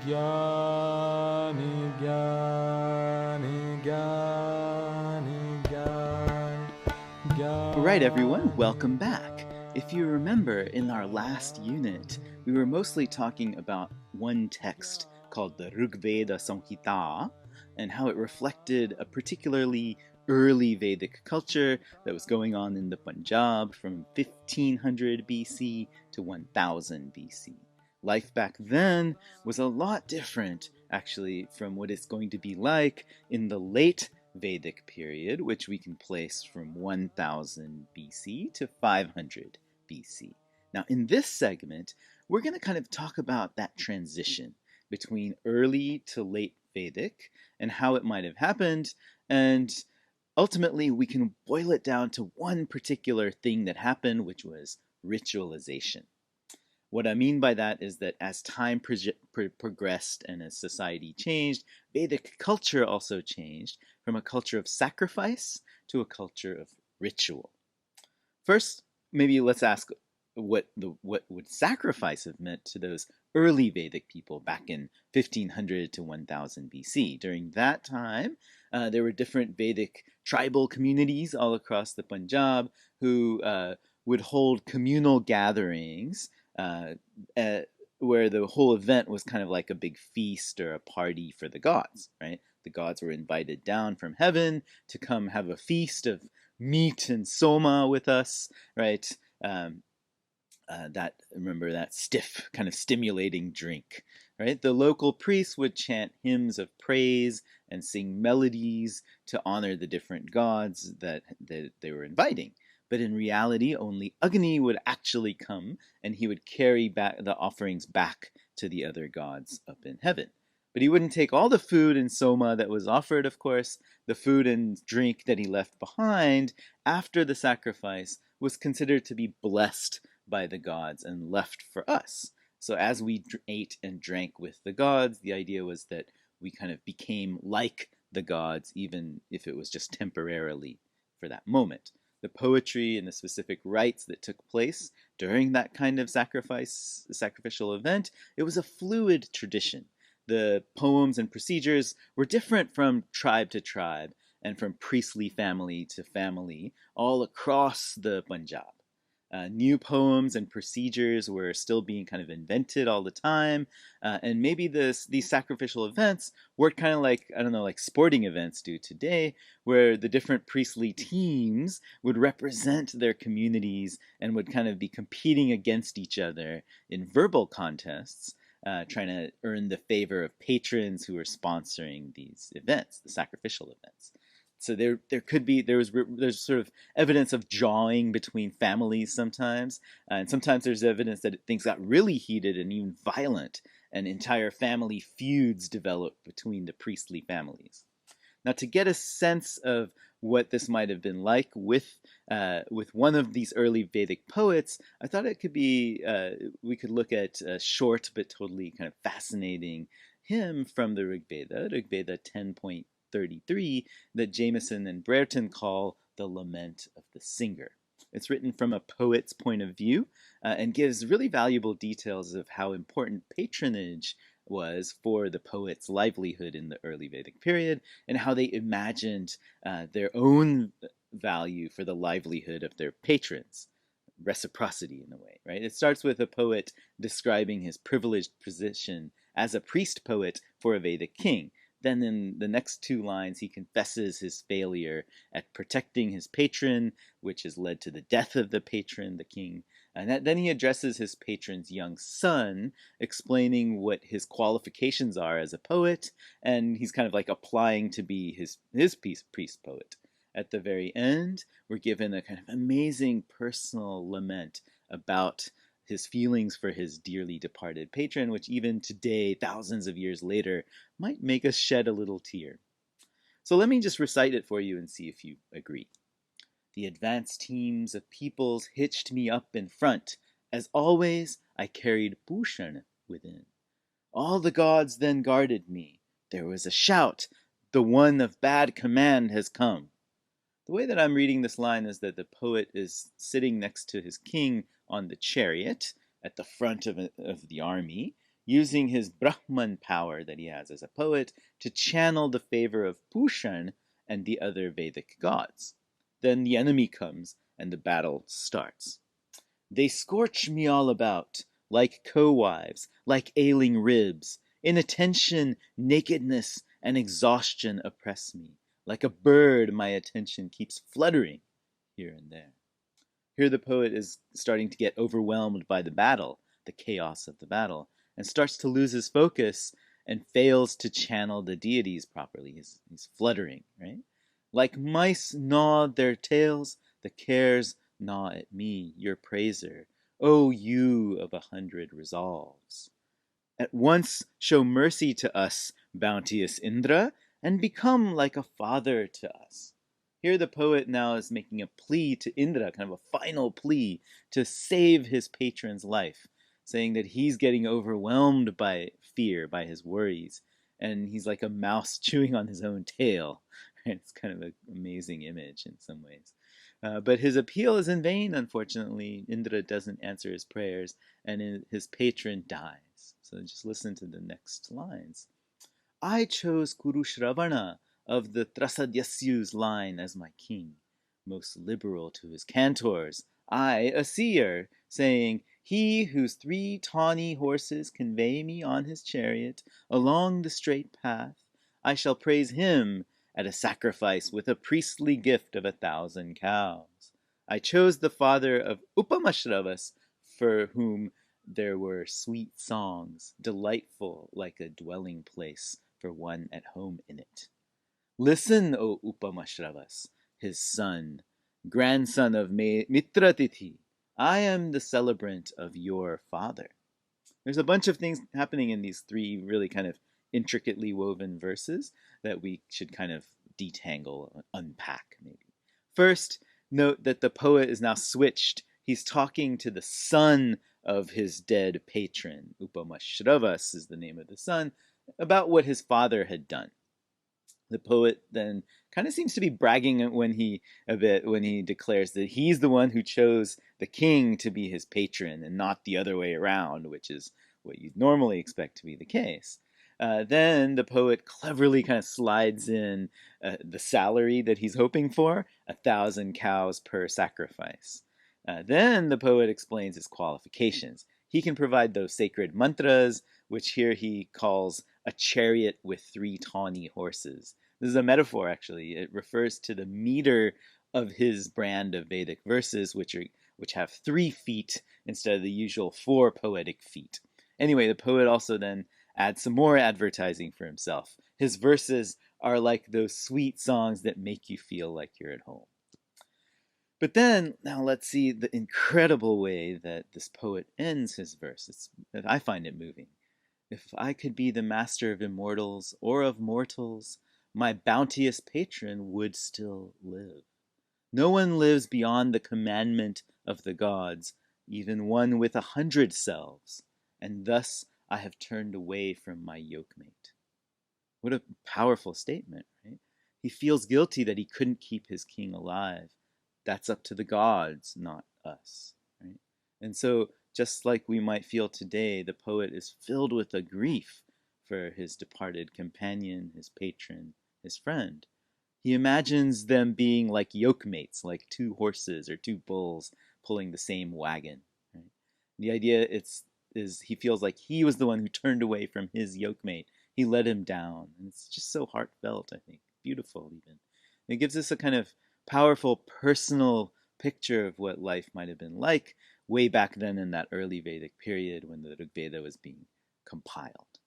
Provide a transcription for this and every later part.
Gyani, gyani, gyani, gyani, All right, everyone, gyani. welcome back. If you remember, in our last unit, we were mostly talking about one text called the Rig Veda Samhita and how it reflected a particularly early Vedic culture that was going on in the Punjab from 1500 BC to 1000 BC. Life back then was a lot different, actually, from what it's going to be like in the late Vedic period, which we can place from 1000 BC to 500 BC. Now, in this segment, we're going to kind of talk about that transition between early to late Vedic and how it might have happened. And ultimately, we can boil it down to one particular thing that happened, which was ritualization. What I mean by that is that as time progressed and as society changed, Vedic culture also changed from a culture of sacrifice to a culture of ritual. First, maybe let's ask what would sacrifice have meant to those early Vedic people back in 1500 to 1000 BC. During that time, there were different Vedic tribal communities all across the Punjab who would hold communal gatherings uh, where the whole event was kind of like a big feast or a party for the gods, right? The gods were invited down from heaven to come have a feast of meat and soma with us, right? Um, that remember that stiff kind of stimulating drink, right? The local priests would chant hymns of praise and sing melodies to honor the different gods that they were inviting. But in reality, only Agni would actually come, and he would carry back the offerings back to the other gods up in heaven. But he wouldn't take all the food and soma that was offered, of course. The food and drink that he left behind after the sacrifice was considered to be blessed by the gods and left for us. So as we ate and drank with the gods, the idea was that we kind of became like the gods, even if it was just temporarily for that moment. The poetry and the specific rites that took place during that kind of sacrificial event, it was a fluid tradition. The poems and procedures were different from tribe to tribe and from priestly family to family all across the Punjab. New poems and procedures were still being kind of invented all the time, and maybe these sacrificial events worked kind of like, I don't know, like sporting events do today, where the different priestly teams would represent their communities and would kind of be competing against each other in verbal contests, trying to earn the favor of patrons who were sponsoring these events, the sacrificial events. So there could be there's sort of evidence of jawing between families sometimes, and sometimes there's evidence that things got really heated and even violent, and entire family feuds developed between the priestly families. Now, to get a sense of what this might have been like with one of these early Vedic poets, I thought it could be we could look at a short but totally kind of fascinating hymn from the Rig Veda 10.33, that Jameson and Brereton call the Lament of the Singer. It's written from a poet's point of view and gives really valuable details of how important patronage was for the poet's livelihood in the early Vedic period and how they imagined their own value for the livelihood of their patrons. Reciprocity, in a way, right? It starts with a poet describing his privileged position as a priest poet for a Vedic king. Then in the next two lines, he confesses his failure at protecting his patron, which has led to the death of the patron, the king. And then he addresses his patron's young son, explaining what his qualifications are as a poet, and he's kind of like applying to be his priest poet. At the very end, we're given a kind of amazing personal lament about his feelings for his dearly departed patron, which even today, thousands of years later, might make us shed a little tear. So let me just recite it for you and see if you agree. The advance teams of peoples hitched me up in front. As always, I carried Bhushan within. All the gods then guarded me. There was a shout, the one of bad command has come. The way that I'm reading this line is that the poet is sitting next to his king on the chariot at the front of the army. using his Brahman power that he has as a poet to channel the favor of Pushan and the other Vedic gods. Then the enemy comes and the battle starts. They scorch me all about, like co-wives, like ailing ribs. Inattention, nakedness, and exhaustion oppress me. Like a bird, my attention keeps fluttering here and there. Here the poet is starting to get overwhelmed by the battle, the chaos of the battle, and starts to lose his focus and fails to channel the deities properly. He's fluttering, right? Like mice gnaw their tails, the cares gnaw at me, your praiser. O you of 100 resolves. At once show mercy to us, bounteous Indra, and become like a father to us. Here the poet now is making a plea to Indra, kind of a final plea to save his patron's life, saying that he's getting overwhelmed by fear, by his worries, and he's like a mouse chewing on his own tail. It's kind of an amazing image in some ways. But his appeal is in vain, unfortunately. Indra doesn't answer his prayers, and his patron dies. So just listen to the next lines. I chose Kurushravana of the Trasadyasu's line as my king, most liberal to his cantors, I a seer, saying, he whose 3 tawny horses convey me on his chariot along the straight path, I shall praise him at a sacrifice with a priestly gift of 1,000 cows. I chose the father of Upamashravas, for whom there were sweet songs, delightful like a dwelling place for one at home in it. Listen, O Upamashravas, his son, grandson of Mitratithi. I am the celebrant of your father. There's a bunch of things happening in these 3 really kind of intricately woven verses that we should kind of detangle, unpack maybe. First, note that the poet is now switched. He's talking to the son of his dead patron. Upamashravas is the name of the son, about what his father had done. The poet then kind of seems to be bragging when he declares that he's the one who chose the king to be his patron and not the other way around, which is what you'd normally expect to be the case. Then the poet cleverly kind of slides in the salary that he's hoping for, 1,000 cows per sacrifice. Then the poet explains his qualifications. He can provide those sacred mantras, which here he calls a chariot with 3 tawny horses. This is a metaphor, actually. It refers to the meter of his brand of Vedic verses, which have 3 feet instead of the usual 4 poetic feet. Anyway, the poet also then adds some more advertising for himself. His verses are like those sweet songs that make you feel like you're at home. But then, now let's see the incredible way that this poet ends his verse. I find it moving. If I could be the master of immortals or of mortals, my bounteous patron would still live. No one lives beyond the commandment of the gods, even one with 100 selves, and thus I have turned away from my yokemate. What a powerful statement, right? He feels guilty that he couldn't keep his king alive. That's up to the gods, not us, right? And so, just like we might feel today, the poet is filled with a grief for his departed companion, his patron, his friend. He imagines them being like yokemates, like 2 horses or 2 bulls pulling the same wagon. Right? The idea is he feels like he was the one who turned away from his yokemate. He let him down. And it's just so heartfelt, I think. Beautiful, even. It gives us a kind of powerful, personal picture of what life might have been like way back then in that early Vedic period when the Rig Veda was being compiled.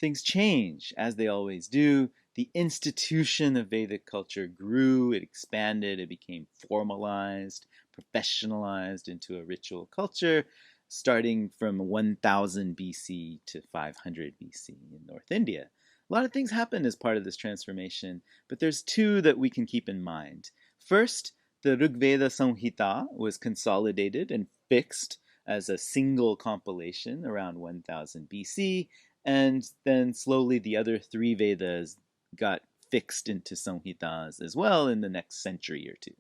Things change, as they always do. The institution of Vedic culture grew, it expanded, it became formalized, professionalized into a ritual culture, starting from 1000 BC to 500 BC in North India. A lot of things happened as part of this transformation, but there's 2 that we can keep in mind. First, the Rig Veda Samhita was consolidated and fixed as a single compilation around 1000 BC, and then slowly the other 3 Vedas got fixed into Samhitas as well in the next century or 2.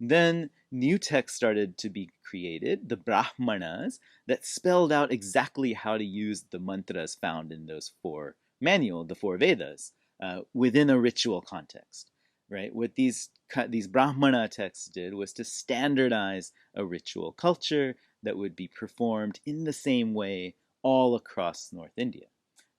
Then new texts started to be created, the Brahmanas, that spelled out exactly how to use the mantras found in those the four Vedas, within a ritual context. Right? What these Brahmana texts did was to standardize a ritual culture that would be performed in the same way all across North India.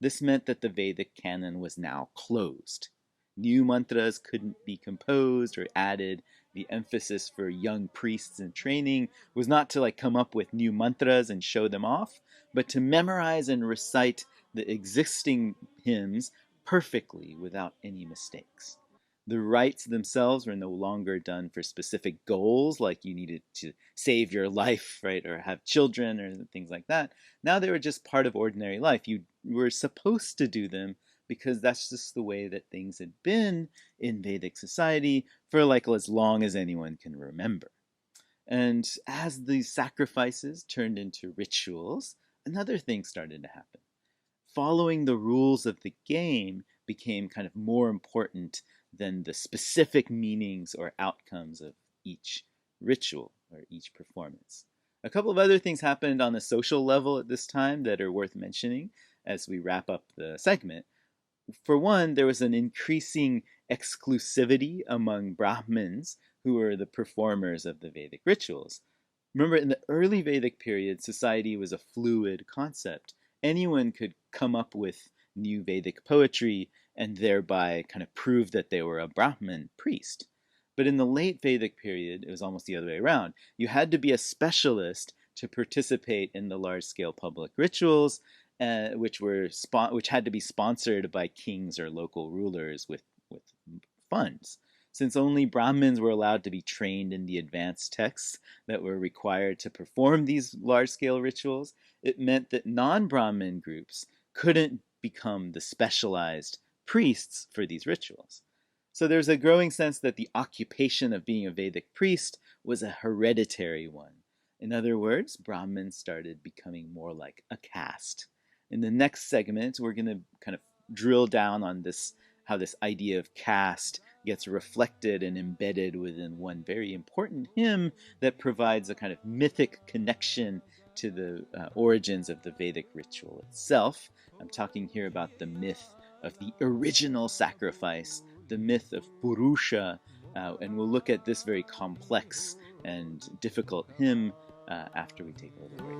This meant that the Vedic canon was now closed. New mantras couldn't be composed or added. The emphasis for young priests in training was not to come up with new mantras and show them off, but to memorize and recite the existing hymns perfectly without any mistakes. The rites themselves were no longer done for specific goals, like you needed to save your life, right, or have children or things like that. Now they were just part of ordinary life. You were supposed to do them because that's just the way that things had been in Vedic society for as long as anyone can remember. And as these sacrifices turned into rituals, another thing started to happen. Following the rules of the game became kind of more important than the specific meanings or outcomes of each ritual or each performance. A couple of other things happened on a social level at this time that are worth mentioning as we wrap up the segment. For one, there was an increasing exclusivity among Brahmins, who were the performers of the Vedic rituals. Remember, in the early Vedic period, society was a fluid concept. Anyone could come up with new Vedic poetry and thereby kind of prove that they were a Brahmin priest. But in the late Vedic period, it was almost the other way around. You had to be a specialist to participate in the large-scale public rituals, which had to be sponsored by kings or local rulers with funds. Since only Brahmins were allowed to be trained in the advanced texts that were required to perform these large-scale rituals, it meant that non-Brahmin groups couldn't become the specialized priests for these rituals. So there's a growing sense that the occupation of being a Vedic priest was a hereditary one. In other words, Brahmins started becoming more like a caste. In the next segment, we're going to kind of drill down on how this idea of caste gets reflected and embedded within one very important hymn that provides a kind of mythic connection to the origins of the Vedic ritual itself. I'm talking here about the myth of the original sacrifice, the myth of Purusha, and we'll look at this very complex and difficult hymn after we take a little break.